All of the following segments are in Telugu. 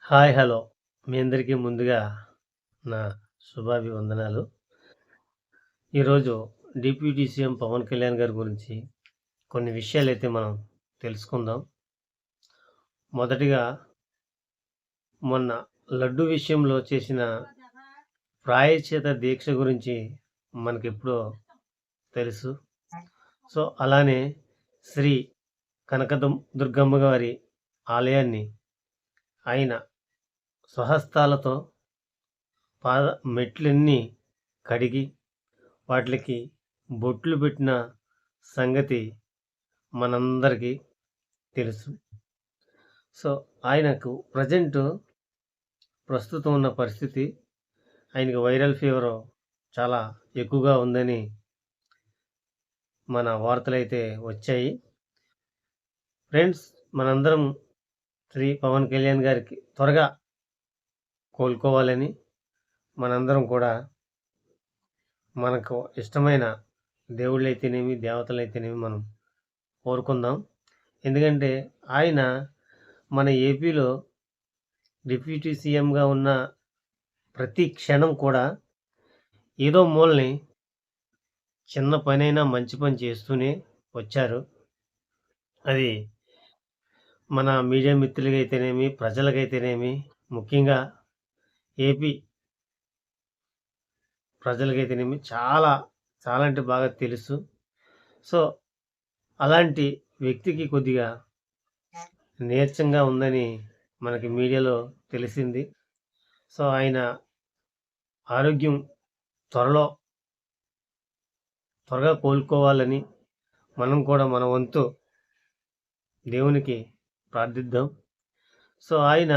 హాయ్! హలో! మీ అందరికీ ముందుగా నా శుభాభివందనాలు. ఈరోజు డిప్యూటీ సీఎం పవన్ కళ్యాణ్ గారి గురించి కొన్ని విషయాలైతే మనం తెలుసుకుందాం. మొదటిగా మొన్న లడ్డూ విషయంలో చేసిన ప్రాయశ్చిత దీక్ష గురించి మనకెప్పుడో తెలుసు. సో, అలానే శ్రీ దుర్గమ్మ గారి ఆలయాన్ని ఆయన స్వహస్తాలతో మెట్లన్నీ కడిగి వాటికి బొట్లు పెట్టిన సంగతి మనందరికీ తెలుసు. సో, ఆయనకు ప్రస్తుతం ఉన్న పరిస్థితి ఆయనకి వైరల్ ఫీవరు చాలా ఎక్కువగా ఉందని మన వార్తలైతే వచ్చాయి. ఫ్రెండ్స్, మనందరం శ్రీ పవన్ కళ్యాణ్ గారికి త్వరగా కోలుకోవాలని మనందరం కూడా మనకు ఇష్టమైన దేవుళ్ళైతేనేమి, దేవతలైతేనేమి మనం కోరుకుందాం. ఎందుకంటే ఆయన మన ఏపీలో డిప్యూటీ సీఎంగా ఉన్న ప్రతి క్షణం కూడా ఏదో మూలని చిన్న పనైనా మంచి పని చేస్తూనే వచ్చారు. అది మన మీడియా మిత్రులకైతేనేమి, ప్రజలకైతేనేమి, ముఖ్యంగా ఏపీ ప్రజలకైతేనేమి చాలా అంటే బాగా తెలుసు. సో, అలాంటి వ్యక్తికి కొద్దిగా నీరసంగా ఉందని మనకి మీడియాలో తెలిసింది. సో, ఆయన ఆరోగ్యం త్వరగా కోలుకోవాలని మనం కూడా మన వంతు దేవునికి ప్రార్థిద్దాం. సో, ఆయన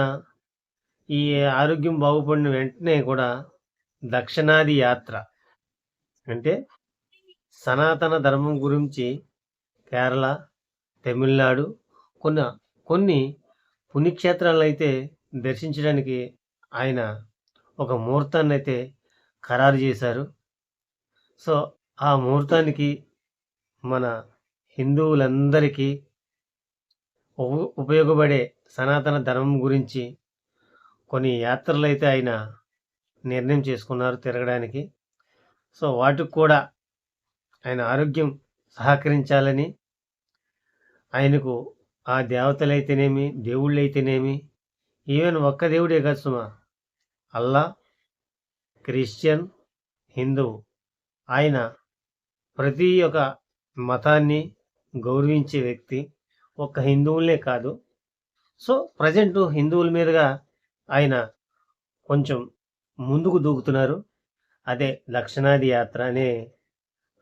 ఈ ఆరోగ్యం బాగుపడిన వెంటనే కూడా దక్షిణాది యాత్ర అంటే సనాతన ధర్మం గురించి కేరళ, తమిళనాడు కొన్ని పుణ్యక్షేత్రాలనైతే దర్శించడానికి ఆయన ఒక ముహూర్తాన్నైతే ఖరారు చేశారు. సో, ఆ ముహూర్తానికి మన హిందువులందరికీ ఉపయోగపడే సనాతన ధర్మం గురించి కొన్ని యాత్రలైతే ఆయన నిర్ణయం చేసుకున్నారు తిరగడానికి. సో, వాటికి కూడా ఆయన ఆరోగ్యం సహకరించాలని ఆయనకు ఆ దేవతలైతేనేమి, దేవుళ్ళైతేనేమి, ఈవెన్ ఒక్క దేవుడే కాదు సుమా, అల్లా, క్రిస్టియన్, హిందువు, ఆయన ప్రతి ఒక్క మతాన్ని గౌరవించే వ్యక్తి. ఒక్క హిందువులనే కాదు. సో, ప్రజెంట్ హిందువుల మీదుగా ఆయన కొంచెం ముందుకు దూకుతున్నారు. అదే దక్షిణాది యాత్ర అనే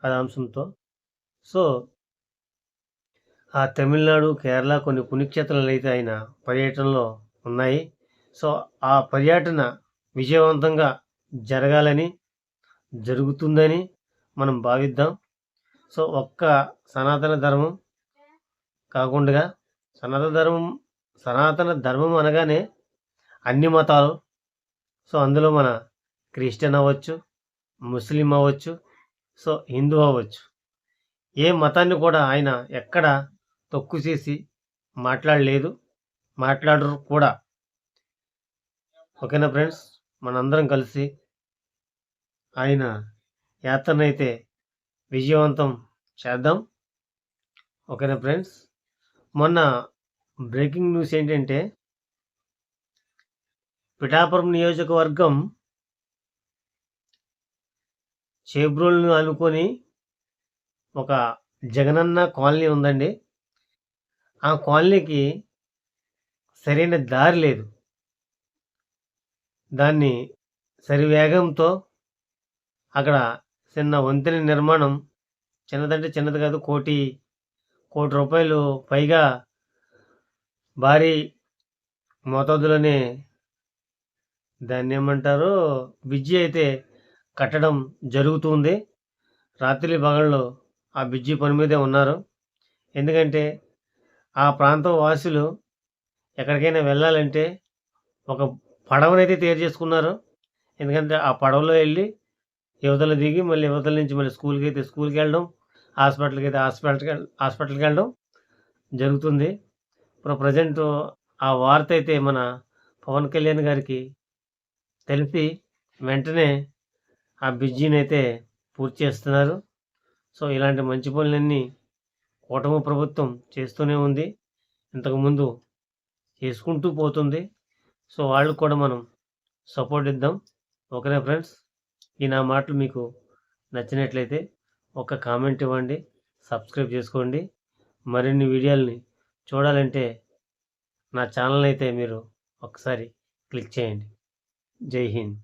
కథాంశంతో. సో, ఆ తమిళనాడు, కేరళ కొన్ని పుణ్యక్షేత్రాలు అయితే ఆయన పర్యటనలో ఉన్నాయి. సో, ఆ పర్యటన విజయవంతంగా జరగాలని, జరుగుతుందని మనం భావిద్దాం. సో, ఒక్క సనాతన ధర్మం కాకుండా సనాతన ధర్మం అనగానే అన్ని మతాలు. సో, అందులో మన క్రిస్టియన్ అవ్వచ్చు, ముస్లిం అవ్వచ్చు, సో హిందూ అవ్వచ్చు, ఏ మతాన్ని కూడా ఆయన ఎక్కడ తక్కువ చేసి మాట్లాడలేదు, మాట్లాడరు కూడా. ఓకేనా ఫ్రెండ్స్, మనందరం కలిసి ఆయన యాత్రనైతే విజయవంతం చేద్దాం. ఓకేనా ఫ్రెండ్స్, మొన్న బ్రేకింగ్ న్యూస్ ఏంటంటే పిఠాపురం నియోజకవర్గం చేబ్రోలును అనుకొని ఒక జగనన్న కాలనీ ఉందండి. ఆ కాలనీకి సరైన దారి లేదు. దాన్ని సరివేగంతో అక్కడ చిన్న వంతెన నిర్మాణం, చిన్నదంటే చిన్నది కాదు, కోటి రూపాయలు పైగా భారీ మోతాదులోనే దాన్ని ఏమంటారు బ్రిడ్జి అయితే కట్టడం జరుగుతుంది. రాత్రి పగళ్ళు ఆ బ్రిడ్జి పని మీదే ఉన్నారు. ఎందుకంటే ఆ ప్రాంతం వాసులు ఎక్కడికైనా వెళ్ళాలంటే ఒక పడవనైతే తయారు చేసుకున్నారు. ఎందుకంటే ఆ పడవలో వెళ్ళి యువతలు దిగి మళ్ళీ యువతల నుంచి మళ్ళీ స్కూల్కి వెళ్ళడం, హాస్పిటల్కి అయితే హాస్పిటల్కి వెళ్ళడం జరుగుతుంది. ఇప్పుడు ప్రజెంట్ ఆ వార్త అయితే మన పవన్ కళ్యాణ్ గారికి తెలిసి వెంటనే ఆ బ్రిడ్జినైతే పూర్తి చేస్తున్నారు. సో ఇలాంటి మంచి పనులన్నీ కూటమి ప్రభుత్వం చేస్తూనే ఉంది. ఇంతకుముందు చేసుకుంటూ పోతుంది. సో వాళ్ళకి కూడా మనం సపోర్ట్ ఇద్దాం. ఓకేనా ఫ్రెండ్స్? ఈ నా మాటలు మీకు నచ్చినట్లయితే ఒక కామెంట్ ఇవ్వండి, సబ్స్క్రైబ్ చేసుకోండి. మరిన్ని వీడియోలని చూడాలంటే నా ఛానల్ అయితే మీరు ఒకసారి క్లిక్ చేయండి. జై హింద్.